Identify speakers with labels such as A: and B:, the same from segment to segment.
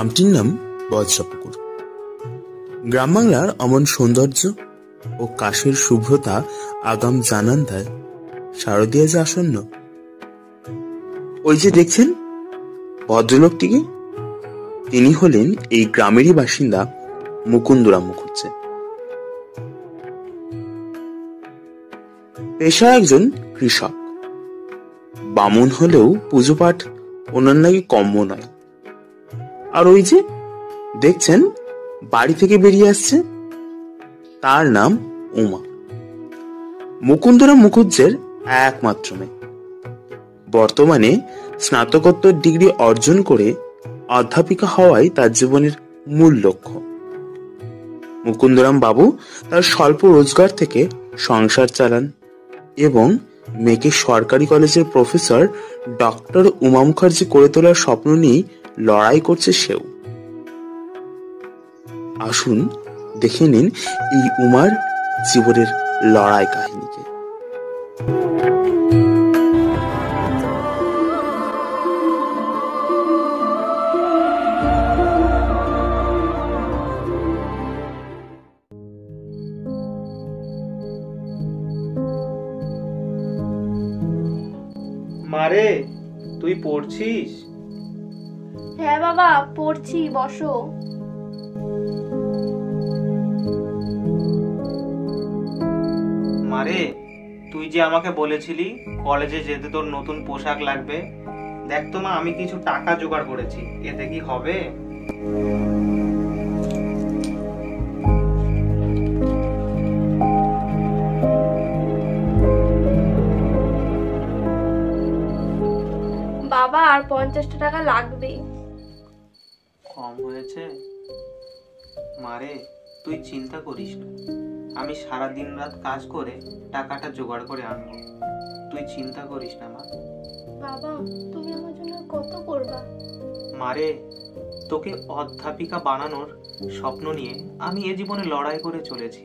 A: গ্রামটির নাম বজ্রপুকুর। গ্রাম বাংলার অমন সৌন্দর্য ও কাশের শুভ্রতা আগাম জানান দেয় শারদীয়া যে আসন্ন। ওই যে দেখছেন ভদ্রলোকটিকে, তিনি হলেন এই গ্রামেরই বাসিন্দা মুকুন্দরাম মুখুজ্জে। পেশা একজন কৃষক। বামুন হলেও পুজো পাঠ ওনার নাকি কম্য নয়। আর ওই যে দেখছেন বাড়ি থেকে বেরিয়ে আসছে, তার নাম উমা, মুকুন্দরাম মুখুজ্জের একমাত্র মেয়ে। বর্তমানে স্নাতকোত্তর ডিগ্রি অর্জন করে অধ্যাপিকা হওয়াই তার জীবনের মূল লক্ষ্য। মুকুন্দরাম বাবু তার স্বল্প রোজগার থেকে সংসার চালান এবং মেয়েকে সরকারি কলেজের প্রফেসর ডক্টর উমা মুখার্জি করে তোলার স্বপ্ন নিয়ে লড়াই করছে সেও। আসুন দেখে নিন এই উমার জীবনের লড়াই কাহিনীকে।
B: মারে, তুই পড়ছিস?
C: হ্যাঁ বাবা, পড়ছি, বসো।
B: মারে, তুই যে আমাকে বলেছিলি কলেজে যেতে তোর নতুন পোশাক লাগবে, দেখ তো মা, আমি কিছু টাকা জোগাড় করেছি, এতে কি হবে?
C: বাবা, আর 50 টাকা লাগবে।
B: কম হয়েছে? মারে, তুই চিন্তা করিস না, আমি সারা দিন রাত কাজ করে টাকাটা জোগাড় করে আনবো, তুই চিন্তা করিস না মা।
C: বাবা, তুমি আমার জন্য কত করবা?
B: মারে, তোকে অধ্যাপিকা বানানোর স্বপ্ন নিয়ে আমি এ জীবনে লড়াই করে চলেছি।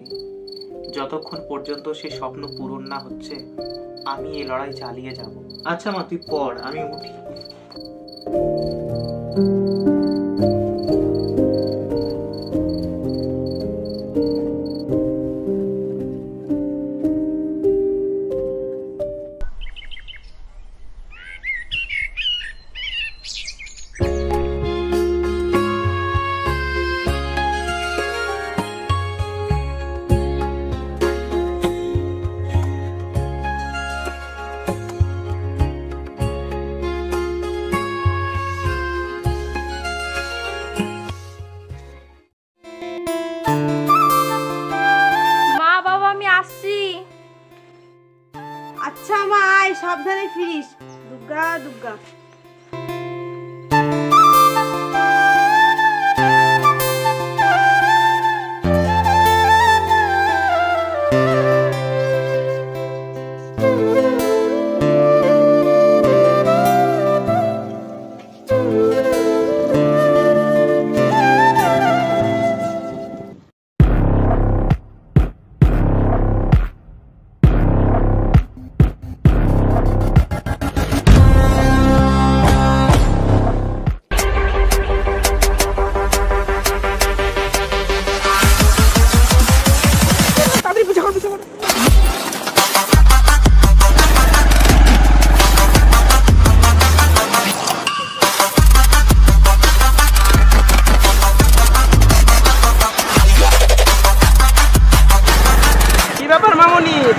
B: যতক্ষণ পর্যন্ত সে স্বপ্ন পূরণ না হচ্ছে আমি এই লড়াই চালিয়ে যাব। আচ্ছা মা, তুই পড়, আমি উঠি।
D: আচ্ছা মা, আয়, সাবধানে ফিরিস। দুর্গা দুর্গা।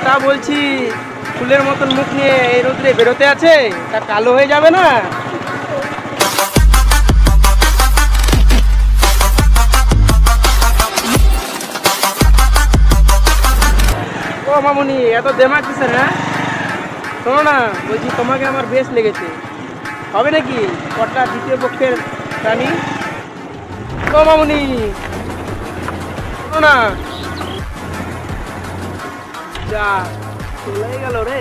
E: তা বলছি, ফুলের মতন মুখ নিয়ে এই রোদ্রে বেরোতে আছে, তা কালো হয়ে যাবে না? ও মামুনি, এত দেমাক কিসের? হ্যাঁ শোনো না, বলছি তোমাকে আমার বেশ লেগেছে, হবে নাকি কটা দ্বিতীয় পক্ষের রানী? ও মামুনি, শোনো না। যা চলে গেল রে।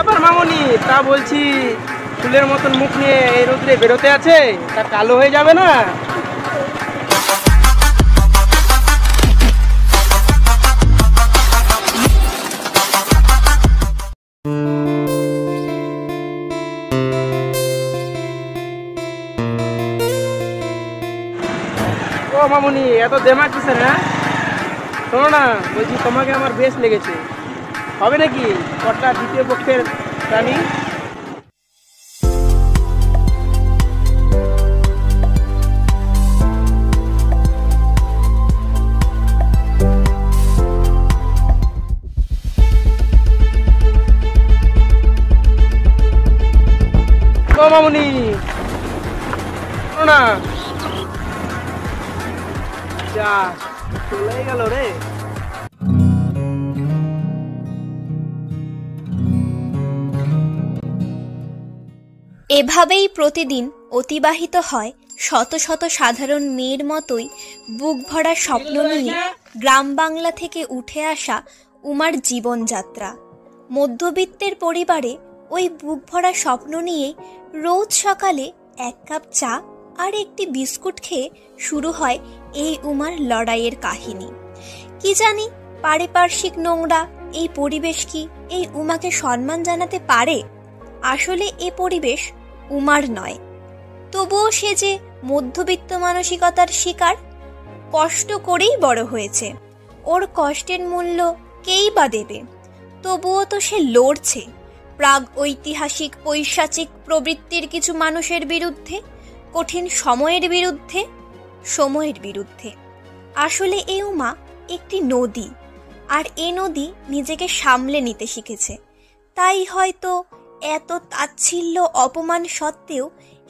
E: ব্যাপার মামুনি? তা বলছি, ফুলের মতন মুখ নিয়ে এই রোদ্রে বেরোতে আছে, তা কালো হয়ে যাবে না? ও মামুনি, এত দেমাক কিসের? হ্যাঁ, শোনো না, বলছি তোমাকে আমার বেশ লেগেছে। হবে নাকি কটলা দ্বিতীয় পক্ষের রানী? ও মামুনি, শোনো না। যা চলে গেল রে।
F: এভাবেই প্রতিদিন অতিবাহিত হয় শত শত সাধারণ মেয়ের মতোই বুক ভরা স্বপ্ন নিয়ে গ্রাম বাংলা থেকে উঠে আসা উমার জীবনযাত্রা। মধ্যবিত্তের পরিবারে ওই বুক ভরা স্বপ্ন নিয়ে রোজ সকালে এক কাপ চা আর একটি বিস্কুট খেয়ে শুরু হয় এই উমার লড়াইয়ের কাহিনী। কি জানি পারিপার্শ্বিক নোংরা এই পরিবেশ কি এই উমাকে সম্মান জানাতে পারে? আসলে এ পরিবেশ উমার নয়, তবুও সে যে মধ্যবিত্ত মানসিকতার শিকার। কষ্ট করেই বড় হয়েছে, ওর কষ্টের মূল্য কেই বা দেবে? তবুও তো সে লড়ছে প্রাগ ঐতিহাসিক পৈশাচিক প্রবৃত্তির কিছু মানুষের বিরুদ্ধে, কঠিন সময়ের বিরুদ্ধে। আসলে এ উমা একটি নদী, আর এ নদী নিজেকে সামলে নিতে শিখেছে। তাই হয়তো এত তাচ্ছিল্য অপমান সত্ত্বেও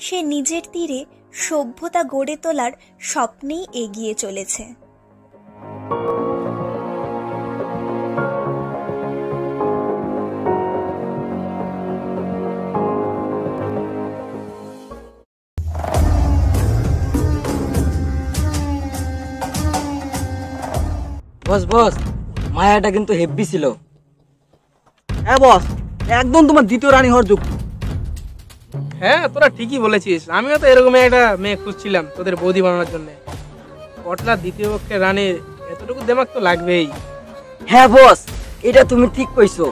F: সে নিজের তীরে সভ্যতা গড়ে তোলার স্বপ্নেই এগিয়ে চলেছে।
G: বস বস, মায়াটা কিন্তু হেভি ছিল।
E: হ্যাঁ বস, একদম তোমার দ্বিতীয় রানী হওয়ার যোগ্য। হ্যাঁ, তোরা ঠিকই বলেছিস। আমিও তো এরকম একটা মেয়ে খুঁজছিলাম তোদের বৌদি বানানোর জন্য। কটলা দ্বিতীয় পক্ষের রানীর এতটুকু দেমাক তো লাগবেই।
G: হ্যাঁ বস, এটা তুমি ঠিক কইছো।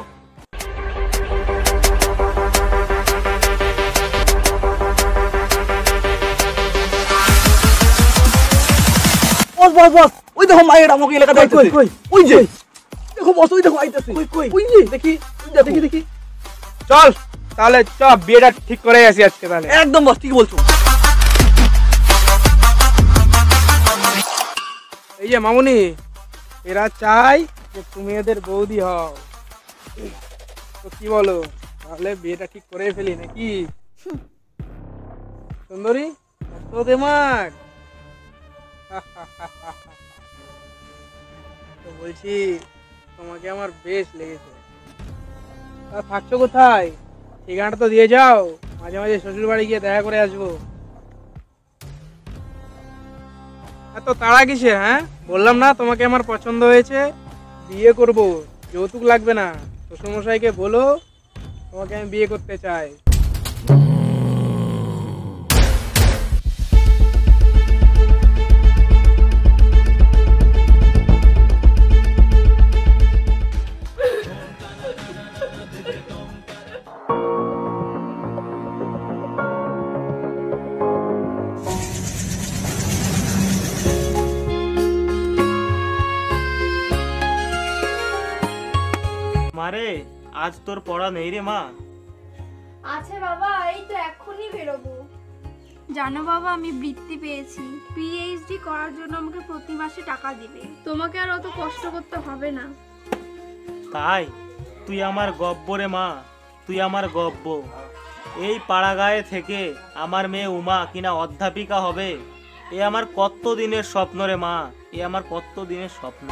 G: বস বস বস, ওই দেখো মায়ের আমাকে এলাকাতে আইতেছে। ওই যে দেখো বস, ওই দেখো আইতেছে। ওই যে দেখি দেখি দেখি।
E: চল তাহলে, চ বিয়েটা ঠিক করে আসি আজকে তাহলে।
G: একদম বস, ঠিক বলছো।
E: এই যে মামুনি, এরা চাই যে তুমি এদের বৌদি হও, তো কি বলো? তাহলে বিয়েটা ঠিক করে ফেলি নাকি? সুন্দরী, এত দেমাক। তো বলছি, তোমাকে আমার বেশ লেগেছে। তা থাকছো কোথায়? ঠিকানাটা তো দিয়ে যাও, মাঝে মাঝে শ্বশুর বাড়ি গিয়ে দেখা করে আসবো। এত তাড়া কিসে? হ্যাঁ, বললাম না তোমাকে আমার পছন্দ হয়েছে, বিয়ে করব, যৌতুক লাগবে না। শ্বশুরমশাইকে বলো তোমাকে আমি বিয়ে করতে চাই।
B: মারে, আজ তোর পড়া নেই রে মা?
C: আছে বাবা, এই তো এক্ষুনি বেরোবো। জানো বাবা, আমি বৃত্তি পেয়েছি। পিএইচডি করার জন্য আমাকে প্রতি মাসে টাকা দিবে। তোমাকে আর অত কষ্ট করতে হবে না।
B: তাই? তুই আমার গব্ব রে মা, তুই আমার গব্ব। এই পাড়াগাঁয়ে থেকে আমার মেয়ে উমা কিনা অধ্যাপিকা হবে, এ আমার কত দিনের স্বপ্ন রে মা, এ আমার কত দিনের স্বপ্ন।